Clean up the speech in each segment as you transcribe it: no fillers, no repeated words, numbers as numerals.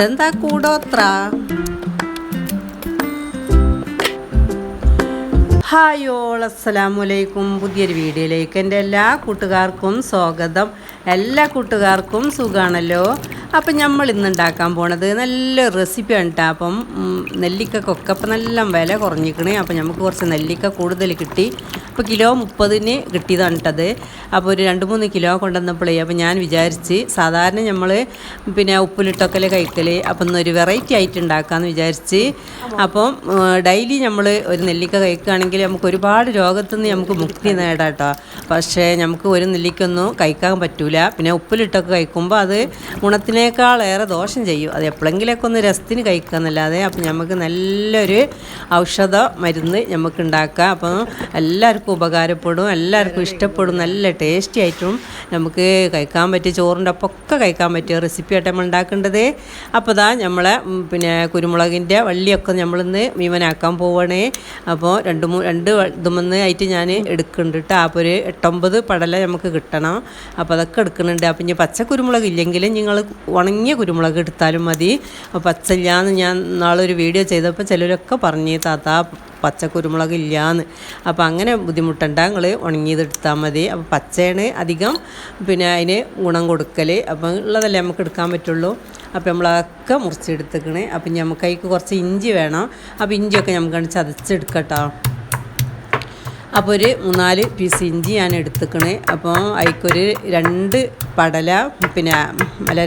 ഇതെന്താ കൂടോത്ര? Hi all, അസ്സലാമലൈക്കും. പുതിയൊരു വീഡിയോയിലേക്ക് എൻ്റെ എല്ലാ കൂട്ടുകാർക്കും സ്വാഗതം. എല്ലാ കൂട്ടുകാർക്കും സുഖമാണല്ലോ. അപ്പം നമ്മൾ ഇന്ന് ഉണ്ടാക്കാൻ പോണത് നല്ല റെസിപ്പിയാണ് കേട്ടോ. അപ്പം നെല്ലിക്കൊക്കെ അപ്പം നല്ല വില കുറഞ്ഞിക്കണേ. അപ്പം നമുക്ക് കുറച്ച് നെല്ലിക്ക കൂടുതൽ കിട്ടി. അപ്പോൾ കിലോ 30 കിട്ടിയതാണ് കേട്ടത്. അപ്പോൾ ഒരു 2-3 കിലോ കൊണ്ടുവന്നപ്പോഴേ അപ്പം ഞാൻ വിചാരിച്ച് സാധാരണ നമ്മൾ പിന്നെ ഉപ്പിലിട്ടൊക്കെ കഴിക്കൽ അപ്പം ഇന്നൊരു വെറൈറ്റി ആയിട്ട് ഉണ്ടാക്കാമെന്ന് വിചാരിച്ച്. അപ്പം ഡെയിലി നമ്മൾ ഒരു നെല്ലിക്ക കഴിക്കുകയാണെങ്കിൽ നമുക്ക് ഒരുപാട് രോഗത്തു നിന്ന് നമുക്ക് മുക്തി നേടാം കേട്ടോ. പക്ഷേ നമുക്ക് ഒരു നെല്ലിക്കൊന്നും കഴിക്കാൻ പറ്റൂല. പിന്നെ ഉപ്പിലിട്ടൊക്കെ കഴിക്കുമ്പോൾ അത് ഗുണത്തിനേക്കാളേറെ ദോഷം ചെയ്യും. അത് എപ്പോഴെങ്കിലൊക്കെ ഒന്ന് രസത്തിന് കഴിക്കുക എന്നല്ലാതെ അപ്പം നമുക്ക് നല്ലൊരു ഔഷധ മരുന്ന് നമുക്ക് ഉണ്ടാക്കാം. അപ്പം എല്ലാവർക്കും ഉപകാരപ്പെടും, എല്ലാവർക്കും ഇഷ്ടപ്പെടും. നല്ല ടേസ്റ്റി ആയിട്ടും നമുക്ക് കഴിക്കാൻ പറ്റിയ ചോറിൻ്റെ ഒപ്പമൊക്കെ കഴിക്കാൻ പറ്റിയ റെസിപ്പിയായിട്ട് നമ്മൾ ഉണ്ടാക്കേണ്ടത്. അപ്പോൾ ഇതാ നമ്മളെ പിന്നെ കുരുമുളകിൻ്റെ വള്ളിയൊക്കെ നമ്മളിന്ന് മീവനാക്കാൻ പോവുകയാണേ. അപ്പോൾ രണ്ട് ഇതുമെന്ന് ആയിട്ട് ഞാൻ എടുക്കുന്നുണ്ട് കേട്ടോ. അപ്പോൾ ഒരു 8-9 പടല നമുക്ക് കിട്ടണം. അപ്പോൾ അതൊക്കെ എടുക്കുന്നുണ്ട്. അപ്പം ഇനി പച്ച കുരുമുളക് ഇല്ലെങ്കിലും നിങ്ങൾ ഉണങ്ങിയ കുരുമുളക് എടുത്താലും മതി. അപ്പോൾ പച്ചയില്ലാന്ന് ഞാൻ നാളൊരു വീഡിയോ ചെയ്തപ്പോൾ ചിലരൊക്കെ പറഞ്ഞ് താത്ത പച്ച കുരുമുളക് ഇല്ലയെന്ന്. അപ്പോൾ അങ്ങനെ ബുദ്ധിമുട്ടണ്ട, നിങ്ങൾ ഉണങ്ങിയതെടുത്താൽ മതി. അപ്പോൾ പച്ചയാണ് അധികം പിന്നെ അതിന് ഗുണം കൊടുക്കൽ. അപ്പം ഉള്ളതല്ലേ നമുക്ക് എടുക്കാൻ പറ്റുള്ളൂ. അപ്പോൾ നമ്മളൊക്കെ മുറിച്ചെടുത്തേക്കണേ. അപ്പം നമുക്ക് അതിക്ക് കുറച്ച് ഇഞ്ചി വേണം. അപ്പോൾ ഇഞ്ചിയൊക്കെ നമുക്ക് ചതച്ചെടുക്കട്ടോ. അപ്പോൾ ഒരു 3-4 പീസ് ഇഞ്ചി ഞാൻ എടുത്തേക്കണേ. അപ്പോൾ അതിക്കൊരു 2 പടല പിന്നെ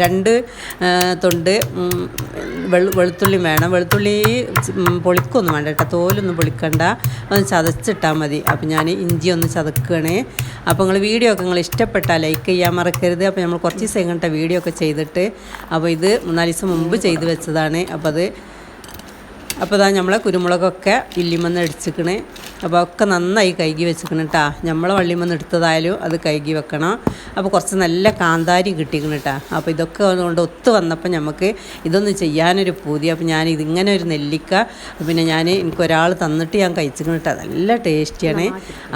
2 തൊണ്ട് വെളുത്തുള്ളി വേണം. വെളുത്തുള്ളി പൊളിക്കൊന്നും വേണ്ട കേട്ടോ, തോലൊന്നും പൊളിക്കണ്ട, ഒന്ന് ചതച്ചിട്ടാൽ മതി. അപ്പോൾ ഞാൻ ഇഞ്ചി ഒന്ന് ചതക്കുകയാണേ. അപ്പോൾ നിങ്ങൾ വീഡിയോ ഒക്കെ നിങ്ങൾ ഇഷ്ടപ്പെട്ടാൽ ലൈക്ക് ചെയ്യാൻ മറക്കരുത്. അപ്പോൾ നമ്മൾ കുറച്ച് ദിവസം കഴിഞ്ഞിട്ട് വീഡിയോ ഒക്കെ ചെയ്തിട്ട്, അപ്പോൾ ഇത് 3-4 ദിവസം മുമ്പ് ചെയ്ത് വെച്ചതാണ്. അപ്പോൾ ഇതാ നമ്മളെ കുരുമുളകൊക്കെ ഇല്ലിമന്ന് അടിച്ചിക്കണേ. അപ്പോൾ ഒക്കെ നന്നായി കഴുകി വെച്ചിക്കണം കേട്ടോ. നമ്മളെ വള്ളിമന്ന് എടുത്തതായാലും അത് കഴുകി വെക്കണം. അപ്പോൾ കുറച്ച് നല്ല കാന്താരി കിട്ടിക്കണം കേട്ടോ. അപ്പോൾ ഇതൊക്കെ കൊണ്ട് ഒത്തു വന്നപ്പോൾ നമുക്ക് ഇതൊന്ന് ചെയ്യാനൊരു പൂതി. അപ്പോൾ ഞാൻ ഇതിങ്ങനെ ഒരു നെല്ലിക്ക പിന്നെ എനിക്കൊരാൾ തന്നിട്ട് ഞാൻ കഴിച്ചിക്കണം കേട്ടോ. നല്ല ടേസ്റ്റിയാണ്.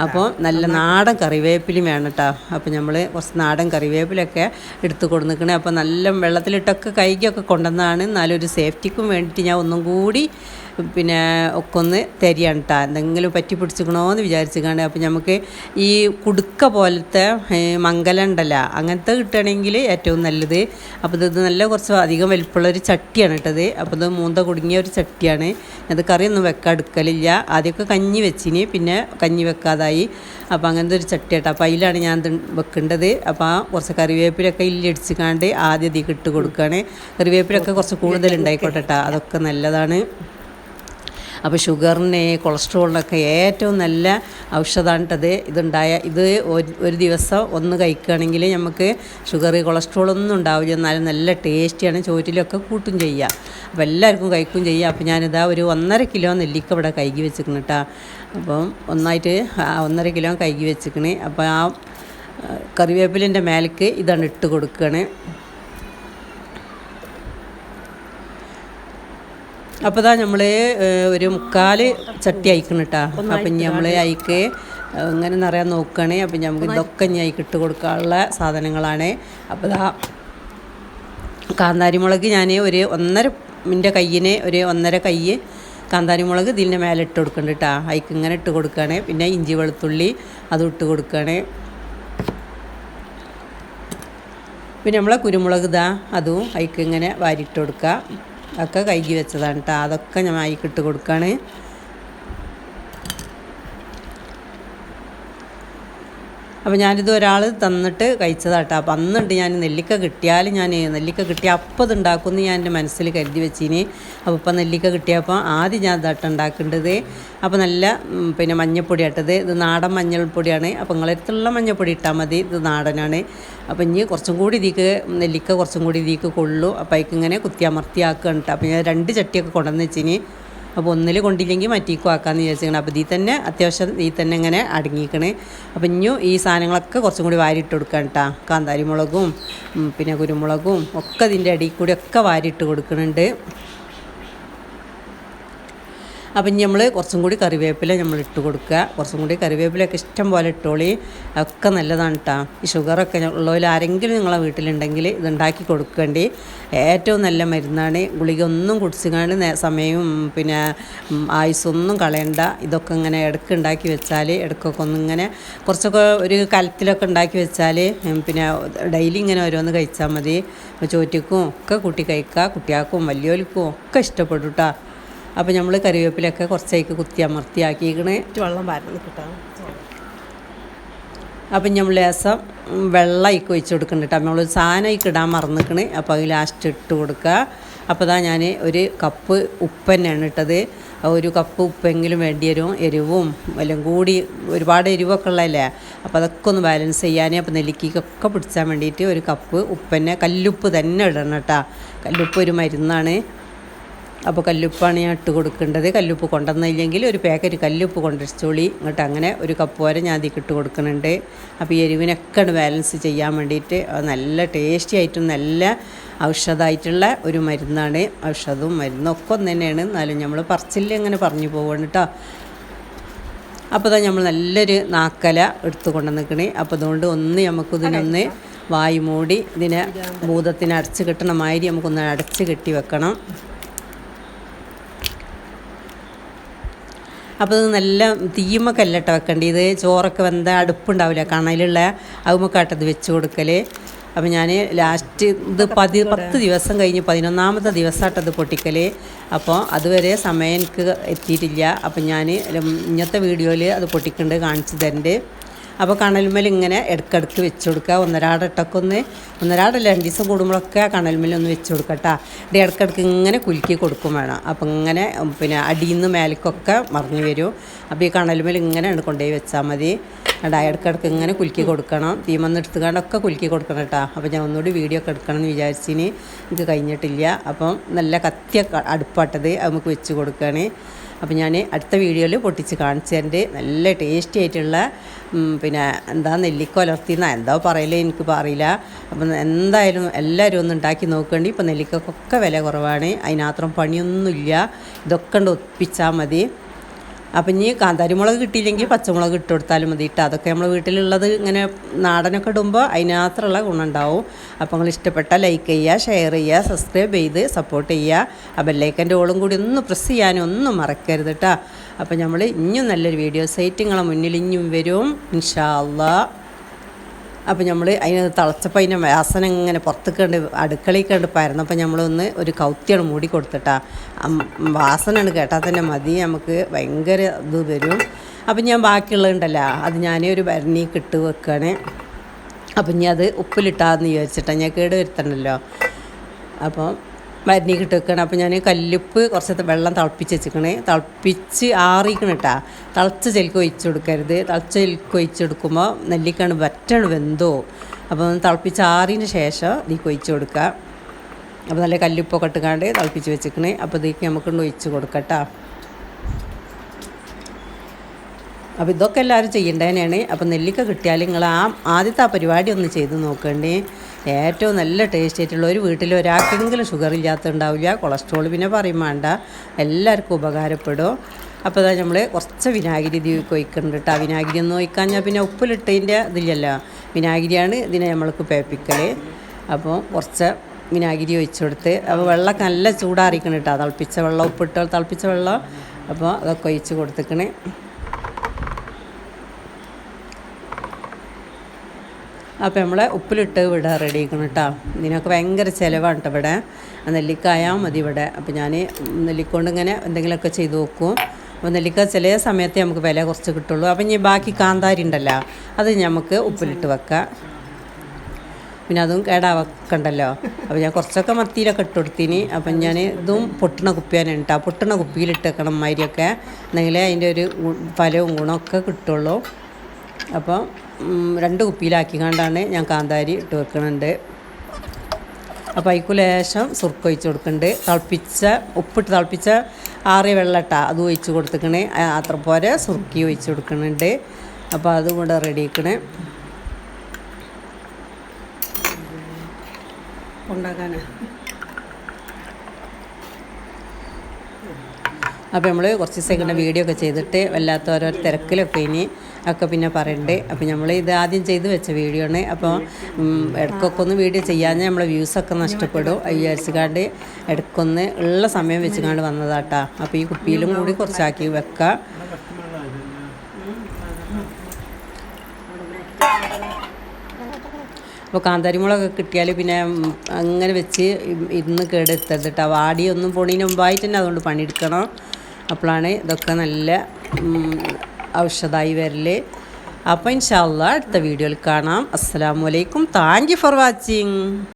അപ്പോൾ നല്ല നാടൻ കറിവേപ്പിലയും വേണം കേട്ടോ. അപ്പോൾ നമ്മൾ കുറച്ച് നാടൻ കറിവേപ്പിലൊക്കെ എടുത്ത് കൊടുന്നിക്കണേ. അപ്പോൾ നല്ല വെള്ളത്തിലിട്ടൊക്കെ കഴുകിയൊക്കെ കൊണ്ടുവന്നതാണ്. എന്നാലൊരു സേഫ്റ്റിക്കും വേണ്ടിയിട്ട് ഞാൻ ഒന്നും കൂടി പിന്നെ ഒക്കെ ഒന്ന് തരികയാണ് കേട്ടോ. എന്തെങ്കിലും പറ്റി പിടിച്ചിക്കണോയെന്ന് വിചാരിച്ചിക്കാണ്ട്. അപ്പോൾ നമുക്ക് ഈ കുടുക്ക പോലത്തെ മംഗലം ഉണ്ടല്ലോ, അങ്ങനത്തെ കിട്ടുകയാണെങ്കിൽ ഏറ്റവും നല്ലത്. അപ്പോൾ ഇത് നല്ല കുറച്ച് അധികം വലിപ്പമുള്ളൊരു ചട്ടിയാണ് ഇട്ടത്. അപ്പോൾ ഇത് മൂന്ത കുടുങ്ങിയ ഒരു ചട്ടിയാണ്. അത് കറിയൊന്നും വെക്കാൻ എടുക്കലില്ല. ആദ്യമൊക്കെ കഞ്ഞി വെച്ചിന്, പിന്നെ കഞ്ഞി വെക്കാതായി. അപ്പോൾ അങ്ങനത്തെ ഒരു ചട്ടി കേട്ടോ. അപ്പോൾ അതിലാണ് ഞാൻ വെക്കേണ്ടത്. അപ്പോൾ കുറച്ച് കറിവേപ്പിലൊക്കെ ഇല്ലടിച്ചിക്കാണ്ട് ആദ്യം ഇതിൽ ഇട്ട് കൊടുക്കുകയാണ്. കറിവേപ്പിലൊക്കെ കുറച്ച് കൂടുതൽ ഉണ്ടായിക്കോട്ടെ കേട്ടോ, അതൊക്കെ നല്ലതാണ്. അപ്പോൾ ഷുഗറിന് കൊളസ്ട്രോളിനൊക്കെ ഏറ്റവും നല്ല ഔഷധമാണിട്ടത്. ഇത് ഒരു ദിവസം ഒന്ന് കഴിക്കുകയാണെങ്കിൽ നമുക്ക് ഷുഗർ കൊളസ്ട്രോളൊന്നും ഉണ്ടാവില്ല. എന്നാലും നല്ല ടേസ്റ്റിയാണ്. ചോറ്റിലൊക്കെ കൂട്ടും ചെയ്യുക. അപ്പോൾ എല്ലാവർക്കും കഴിക്കും ചെയ്യുക. അപ്പോൾ ഞാനിതാ ഒരു 1.5 കിലോ നെല്ലിക്ക ഇവിടെ കഴുകി വെച്ചിരിക്കണം കേട്ടോ. അപ്പം ഒന്നായിട്ട് 1.5 കിലോ കഴുകി വെച്ചിരിക്കണേ. അപ്പോൾ ആ കറിവേപ്പിലിൻ്റെ മേലേക്ക് ഇതാണ് ഇട്ട് കൊടുക്കുകയാണ്. അപ്പോൾ ഇതാ നമ്മൾ ഒരു 3/4 ചട്ടി അയക്കണം കേട്ടോ. അപ്പം ഇനി നമ്മൾ അയക്ക് ഇങ്ങനെ നിറയാൻ നോക്കുകയാണ്. അപ്പം നമുക്ക് ഇതൊക്കെ ഇനി അയക്കിട്ട് കൊടുക്കാനുള്ള സാധനങ്ങളാണ്. അപ്പോൾ ഇതാ കാന്താരിമുളക് ഞാൻ ഒരു 1.5 കയ്യിന് ഒരു 1.5 കൈ കാന്താരിമുളക് ഇതിൻ്റെ മേലെ ഇട്ട് കൊടുക്കുന്നുണ്ട് കേട്ടോ. അയക്ക് ഇങ്ങനെ ഇട്ട് കൊടുക്കുകയാണ്. പിന്നെ ഇഞ്ചി വെളുത്തുള്ളി അതും ഇട്ട് കൊടുക്കുകയാണ്. പിന്നെ നമ്മളെ കുരുമുളക് അതും അയക്ക് ഇങ്ങനെ വാരിയിട്ട് കൊടുക്കുക. ഒക്കെ കഴുകി വെച്ചതാണ് കേട്ടോ. അതൊക്കെ ഞാൻ അയക്കിട്ട് കൊടുക്കുകയാണ്. അപ്പോൾ ഞാനിത് ഒരാൾ തന്നിട്ട് കഴിച്ചതാട്ടോ. അപ്പം അന്നുണ്ട് ഞാൻ നെല്ലിക്ക കിട്ടിയാൽ അപ്പം ഇത് ഉണ്ടാക്കുമെന്ന് ഞാൻ എൻ്റെ മനസ്സിൽ കരുതി വെച്ചിന്. അപ്പോൾ ഇപ്പം നെല്ലിക്ക കിട്ടിയപ്പോൾ ആദ്യം ഞാൻ ഇതാട്ടം ഉണ്ടാക്കേണ്ടത്. അപ്പോൾ നല്ല പിന്നെ മഞ്ഞൾപ്പൊടി ഇട്ടത്. ഇത് നാടൻ മഞ്ഞൾപ്പൊടിയാണ്. അപ്പോൾ നിങ്ങളടുത്തുള്ള മഞ്ഞൾപ്പൊടി ഇട്ടാൽ മതി, ഇത് നാടനാണ്. അപ്പോൾ ഇനി കുറച്ചും കൂടി നെല്ലിക്ക കുറച്ചും കൂടി ഇതിക്ക് കൊള്ളു. അപ്പോൾ അതിക്ക് ഇങ്ങനെ കുത്തിയമർത്തിയാക്കുകയാണ് കേട്ടോ. അപ്പോൾ ഞാൻ 2 ചട്ടിയൊക്കെ കൊണ്ടുവന്ന് വെച്ചിന്. അപ്പോൾ ഒന്നിൽ കൊണ്ടില്ലെങ്കിൽ മറ്റേക്കും ആക്കാമെന്ന് വിചാരിച്ചിരിക്കണം. അപ്പോൾ ഇതിൽ തന്നെ അത്യാവശ്യം ഇങ്ങനെ അടങ്ങിക്കണേ. അപ്പോൾ ഇനിയും ഈ സാധനങ്ങളൊക്കെ കുറച്ചും കൂടി വാരിയിട്ട് കൊടുക്കാം കേട്ടോ. കാന്താരിമുളകും പിന്നെ കുരുമുളകും ഒക്കെ ഇതിൻ്റെ അടിയിൽ കൂടി ഒക്കെ വാരിയിട്ട് കൊടുക്കുന്നുണ്ട്. അപ്പം ഇനി നമ്മൾ കുറച്ചും കൂടി കറിവേപ്പില നമ്മൾ ഇട്ട് കൊടുക്കുക. കുറച്ചും കൂടി കറിവേപ്പിലൊക്കെ ഇഷ്ടം പോലെ ഇട്ടോളി, ഒക്കെ നല്ലതാണ് കേട്ടോ. ഈ ഷുഗറൊക്കെ ഉള്ളവർ ആരെങ്കിലും നിങ്ങളെ വീട്ടിലുണ്ടെങ്കിൽ ഇതുണ്ടാക്കി കൊടുക്കേണ്ടി ഏറ്റവും നല്ല മരുന്നാണ്. ഗുളിക ഒന്നും കുടിച്ചുകൊണ്ട് സമയവും പിന്നെ ആയുസ്സൊന്നും കളയണ്ട. ഇതൊക്കെ ഇങ്ങനെ ഇടയ്ക്ക് ഉണ്ടാക്കി വെച്ചാൽ ഇടയ്ക്കൊക്കെ ഒന്നിങ്ങനെ കുറച്ചൊക്കെ ഒരു കലത്തിലൊക്കെ ഉണ്ടാക്കി വെച്ചാൽ പിന്നെ ഡെയിലി ഇങ്ങനെ ഓരോന്ന് കഴിച്ചാൽ മതി. ചോറ്റിക്കും ഒക്കെ കൂട്ടി കഴിക്കുക, കുട്ടികൾക്കും വലിയവർക്കും ഒക്കെ ഇഷ്ടപ്പെടും കേട്ടോ. അപ്പോൾ നമ്മൾ കറിവേപ്പിലൊക്കെ കുറച്ചേക്ക് കുത്തി അമർത്തിയാക്കിക്കണേ വെള്ളം പാരുന്നു കിട്ടാം. അപ്പം നമ്മൾ ലേസം വെള്ളം ഇക്ക് ഒഴിച്ച് കൊടുക്കുന്നുണ്ട് കേട്ടോ. നമ്മൾ സാധനം ഇക്ക് ഇടാൻ മറന്നിക്കണ്. അപ്പോൾ അത് ലാസ്റ്റ് ഇട്ട് കൊടുക്കുക. അപ്പോൾ ഞാൻ ഒരു കപ്പ് ഉപ്പ് തന്നെയാണ് ഇട്ടത്. ഒരു കപ്പ് ഉപ്പെങ്കിലും വേണ്ടി വരും. എരിവും എല്ലാം കൂടി ഒരുപാട് എരിവൊക്കെ ഉള്ളതല്ലേ, അപ്പോൾ അതൊക്കെ ഒന്ന് ബാലൻസ് ചെയ്യാൻ അപ്പോൾ നെല്ലിക്കൊക്കെ പിടിച്ചാൻ വേണ്ടിയിട്ട് ഒരു കപ്പ് ഉപ്പ് തന്നെ, കല്ലുപ്പ് തന്നെ ഇടണം കേട്ടോ. കല്ലുപ്പ് ഒരു മരുന്നാണ്. അപ്പോൾ കല്ലുപ്പാണ് ഞാൻ ഇട്ട് കൊടുക്കേണ്ടത്. കല്ലുപ്പ് കൊണ്ടുവന്നില്ലെങ്കിൽ ഒരു പാക്കറ്റ് കല്ലുപ്പ് കൊണ്ടുവച്ചോളി. ഇങ്ങോട്ട് അങ്ങനെ ഒരു കപ്പ് വരെ ഞാൻ അതിലേക്ക് ഇട്ട് കൊടുക്കുന്നുണ്ട്. അപ്പോൾ ഈ എരിവിനൊക്കെ ബാലൻസ് ചെയ്യാൻ വേണ്ടിയിട്ട് നല്ല ടേസ്റ്റി ആയിട്ടും നല്ല ഔഷധമായിട്ടുള്ള ഒരു മരുന്നാണ്. ഔഷധവും മരുന്നും ഒക്കെ ഒന്ന് തന്നെയാണ്, എന്നാലും നമ്മൾ പറച്ചില്ല ഇങ്ങനെ പറഞ്ഞു പോവാണ് കേട്ടോ. അപ്പോൾ ഇതാ നമ്മൾ നല്ലൊരു നാക്കല എടുത്ത് കൊണ്ടുവന്നിക്കണേ. അപ്പോൾ അതുകൊണ്ട് ഒന്ന് നമുക്കിതിനൊന്ന് വായു മൂടി ഇതിനെ ഭൂതത്തിന് അടച്ച് കിട്ടണ മാതിരി നമുക്കൊന്ന് അടച്ച് കെട്ടി വെക്കണം. അപ്പോൾ ഇത് നല്ല തീയുമ്മക്കല്ലട്ട വെക്കേണ്ടി. ഇത് ചോറൊക്കെ വെന്ത അടുപ്പുണ്ടാവില്ല കണയിലുള്ള അതുമ്മക്കാട്ടത് വെച്ച് കൊടുക്കൽ. അപ്പോൾ ഞാൻ ലാസ്റ്റ് ഇത് 10 ദിവസം കഴിഞ്ഞ് 11ാമത്തെ ദിവസമായിട്ടത് പൊട്ടിക്കൽ. അപ്പോൾ അതുവരെ സമയം എനിക്ക് എത്തിയിട്ടില്ല. അപ്പം ഞാൻ ഇന്നത്തെ വീഡിയോയിൽ അത് പൊട്ടിക്കേണ്ടത് കാണിച്ചു തരണ്ട്. അപ്പോൾ കണൽമേൽ ഇങ്ങനെ ഇടയ്ക്കിടയ്ക്ക് വെച്ച് കൊടുക്കുക. ഒന്നരാടട്ടൊക്കെ ഒന്നരാടല്ല 2 ദിവസം കൂടുമ്പോഴൊക്കെ കണൽമേലൊന്ന് വെച്ച് കൊടുക്കട്ടോ. ഇത് ഇടയ്ക്കിടയ്ക്ക് ഇങ്ങനെ കുലുക്കി കൊടുക്കും വേണം. അപ്പം ഇങ്ങനെ പിന്നെ അടിയിൽ നിന്ന് മേലേക്കൊക്കെ മറിഞ്ഞു വരും. അപ്പോൾ ഈ കണൽമേൽ ഇങ്ങനെ കൊണ്ടുപോയി വെച്ചാൽ മതി. ഇടയ്ക്കിടയ്ക്ക് ഇങ്ങനെ കുലുക്കി കൊടുക്കണം. തീമന്ന് എടുത്തുകൊണ്ടൊക്കെ കുലുക്കി കൊടുക്കണം കേട്ടോ. അപ്പോൾ ഞാൻ ഒന്നുകൂടി വീഡിയോ ഒക്കെ എടുക്കണം എന്ന് വിചാരിച്ചിന് എനിക്ക് കഴിഞ്ഞിട്ടില്ല. അപ്പം നല്ല കത്തിയ അടുപ്പാട്ടത് നമുക്ക് വെച്ച് കൊടുക്കുകയാണ്. അപ്പോൾ ഞാൻ അടുത്ത വീഡിയോയിൽ പൊട്ടിച്ച് കാണിച്ചു തരണ്ട്. നല്ല ടേസ്റ്റി ആയിട്ടുള്ള പിന്നെ എന്താ നെല്ലിക്ക ഉലർത്തിയെന്നാ എന്താ പറയലേ എനിക്ക് അറിയില്ല. അപ്പം എന്തായാലും എല്ലാവരും ഒന്ന് ഉണ്ടാക്കി നോക്കേണ്ടി. ഇപ്പോൾ നെല്ലിക്കൊക്കെ വില കുറവാണ്, അതിനാത്രം പണിയൊന്നുമില്ല. ഇതൊക്കെ ഒപ്പിച്ചാൽ മതി. അപ്പം ഇനി കാന്താരിമുളക് കിട്ടിയില്ലെങ്കിൽ പച്ചമുളക് ഇട്ട് കൊടുത്താലും മതി കേട്ടോ. അതൊക്കെ നമ്മൾ വീട്ടിലുള്ളത് ഇങ്ങനെ നാടനൊക്കെ ഇടുമ്പോൾ അതിനകത്തുള്ള ഗുണമുണ്ടാവും. അപ്പോൾ നിങ്ങൾ ഇഷ്ടപ്പെട്ടാൽ ലൈക്ക് ചെയ്യുക, ഷെയർ ചെയ്യുക, സബ്സ്ക്രൈബ് ചെയ്ത് സപ്പോർട്ട് ചെയ്യുക. ആ ബെല്ലൈക്കൻ്റെ ഓളും കൂടി ഒന്ന് പ്രസ് ചെയ്യാനും ഒന്നും മറക്കരുത് കേട്ടോ. അപ്പോൾ നമ്മൾ ഇനിയും നല്ലൊരു വീഡിയോസായിട്ട് നിങ്ങളെ മുന്നിൽ ഇനിയും വരും ഇൻഷാ അല്ലാഹ്. അപ്പോൾ നമ്മൾ അതിന് തിളച്ചപ്പോൾ അതിൻ്റെ വാസന ഇങ്ങനെ പുറത്തേക്ക് കണ്ട് അടുക്കളയിൽ കണ്ട് പരന്നപ്പോൾ നമ്മളൊന്ന് ഒരു കൗത്തിയാണ് മൂടി കൊടുത്തിട്ടാ. വാസനയാണ് കേട്ടാൽ തന്നെ മതി, നമുക്ക് ഭയങ്കര ഇത് വരും. അപ്പം ഞാൻ ബാക്കിയുള്ളതുണ്ടല്ലോ അത് ഞാൻ ഒരു ഭരണിക്ക് ഇട്ട് വെക്കുകയാണ്. അപ്പം ഇനി അത് ഉപ്പിലിട്ടാന്ന് വിചാരിച്ചിട്ടാണ്, ഞാൻ കേട് വരുത്തണ്ടല്ലോ. അപ്പം മരുന്നിക്ക് ഇട്ട് വെക്കണം. അപ്പോൾ ഞാൻ കല്ലുപ്പ് കുറച്ച് വെള്ളം തിളപ്പിച്ച് വെച്ചിക്കണേ. തിളപ്പിച്ച് ആറിക്കണം കേട്ടോ. തിളച്ച ചെലിക്ക് ഒഴിച്ച് കൊടുക്കരുത്. തിളച്ച ചെലിക്ക് ഒഴിച്ചെടുക്കുമ്പോൾ നെല്ലിക്കാണ് വറ്റാണ് വെന്തോ. അപ്പോൾ തിളപ്പിച്ച് ആറിന് ശേഷം ഇതിലേക്ക് ഒഴിച്ച് കൊടുക്കുക. അപ്പോൾ നല്ല കല്ലുപ്പൊക്കെ ഇട്ടുകാണ്ട് തിളപ്പിച്ച് വെച്ചിക്കണേ. അപ്പോൾ ഇതിലേക്ക് നമുക്കൊന്ന് ഒഴിച്ച് കൊടുക്കട്ടോ. അപ്പോൾ ഇതൊക്കെ എല്ലാവരും ചെയ്യേണ്ടതന്നെയാണ്. അപ്പോൾ നെല്ലിക്ക കിട്ടിയാൽ നിങ്ങൾ ആദ്യത്തെ ആ പരിപാടി ഒന്ന് ചെയ്ത് നോക്കേണ്ടേ. ഏറ്റവും നല്ല ടേസ്റ്റ് ആയിട്ടുള്ള ഒരു വീട്ടിൽ ഒരാൾക്കെങ്കിലും ഷുഗർ ഇല്ലാത്തുണ്ടാവില്ല. കൊളസ്ട്രോൾ പിന്നെ പറയും വേണ്ട, എല്ലാവർക്കും ഉപകാരപ്പെടും. അപ്പോൾ അതാ നമ്മൾ കുറച്ച് വിനാഗിരി ഇത് ഒഴിക്കുന്നുണ്ട് കേട്ടോ. വിനാഗിരി ഒന്നും ഒഴിക്കാൻ ഞാൻ പിന്നെ ഉപ്പിലിട്ടതിൻ്റെ ഇതില്ലല്ലോ, വിനാഗിരിയാണ് ഇതിനെ നമ്മൾക്ക് പേപ്പിക്കൽ. അപ്പോൾ കുറച്ച് വിനാഗിരി ഒഴിച്ചു കൊടുത്ത് അപ്പോൾ വെള്ളമൊക്കെ നല്ല ചൂടാറിക്കണം കേട്ടോ. തിളപ്പിച്ച വെള്ളം, ഉപ്പിട്ട് തിളപ്പിച്ച വെള്ളം, അപ്പോൾ അതൊക്കെ ഒഴിച്ച് കൊടുത്തിക്കണേ. അപ്പോൾ നമ്മളെ ഉപ്പിലിട്ട് ഇവിടെ റെഡി ആക്കണം കേട്ടോ. ഇതിനൊക്കെ ഭയങ്കര ചിലവാണ് കേട്ടോ ഇവിടെ. നെല്ലിക്കായാൽ മതി ഇവിടെ. അപ്പോൾ ഞാൻ നെല്ലിക്കൊണ്ട് ഇങ്ങനെ എന്തെങ്കിലുമൊക്കെ ചെയ്ത് നോക്കും. അപ്പോൾ നെല്ലിക്ക ചില സമയത്ത് നമുക്ക് വില കുറച്ച് കിട്ടുള്ളൂ. അപ്പം ഇനി ബാക്കി കാന്താരി ഉണ്ടല്ലോ അത് നമുക്ക് ഉപ്പിലിട്ട് വെക്കാം. പിന്നെ അതും കേടാവക്കണ്ടല്ലോ. അപ്പോൾ ഞാൻ കുറച്ചൊക്കെ മത്തിയിലൊക്കെ ഇട്ട് കൊടുത്തിന്. അപ്പം ഞാൻ ഇതും പൊട്ടണ കുപ്പിയാണ് കേട്ടോ. പൊട്ടണ കുപ്പിയിലിട്ട് വെക്കണം മാതിരിയൊക്കെ, എന്നെങ്കിലേ അതിൻ്റെ ഒരു ഫലവും ഗുണമൊക്കെ കിട്ടുള്ളൂ. അപ്പോൾ 2 കുപ്പിയിലാക്കിക്കൊണ്ടാണ് ഞാൻ കാന്താരി ഇട്ട് വെക്കുന്നുണ്ട്. അപ്പോൾ അതിക്ക് ലേശം സുർക്ക ഒഴിച്ച് കൊടുക്കുന്നുണ്ട്. ഉപ്പിട്ട് തിളപ്പിച്ച ആറിയ വെള്ളട്ട അത് ഒഴിച്ച് കൊടുത്തിക്കണേ. അത്ര പോലെ സുർക്കി ഒഴിച്ച് കൊടുക്കുന്നുണ്ട്. അപ്പോൾ അതും കൂടെ റെഡി ആക്കണേ ഉണ്ടാക്കാനാണ്. അപ്പോൾ നമ്മൾ കുറച്ച് ദിവസം വീഡിയോ ഒക്കെ ചെയ്തിട്ട് വല്ലാത്ത ഓരോ തിരക്കിലൊക്കെ ഇനി ഒക്കെ പിന്നെ പറയണ്ടേ. അപ്പോൾ നമ്മൾ ഇത് ആദ്യം ചെയ്ത് വെച്ച വീഡിയോ ആണ്. അപ്പോൾ ഇടയ്ക്കൊക്കെ ഒന്ന് വീഡിയോ ചെയ്യാഞ്ഞാൽ നമ്മളെ വ്യൂസൊക്കെ നഷ്ടപ്പെടും വിചാരിച്ചുകാണ്ട് ഇടയ്ക്കൊന്ന് ഉള്ള സമയം വെച്ചുകാണ്ട് വന്നതാട്ടാ. അപ്പോൾ ഈ കുപ്പിയിലും കൂടി കുറച്ചാക്കി വെക്കാം. അപ്പോൾ കാന്താരിമുളകൊക്കെ കിട്ടിയാൽ പിന്നെ അങ്ങനെ വെച്ച് ഇരുന്ന് കേടെടുത്തത് കേട്ടോ. വാടിയൊന്നും പൊണീന് മുമ്പായിട്ട് തന്നെ അതുകൊണ്ട് പണിയെടുക്കണം. അപ്പോഴാണ് ഇതൊക്കെ നല്ല ഔഷധമായി വരൽ. അപ്പോൾ ഇൻഷാ അല്ലാഹ് അടുത്ത വീഡിയോയിൽ കാണാം. അസ്സലാമു അലൈക്കും. Thank you for watching.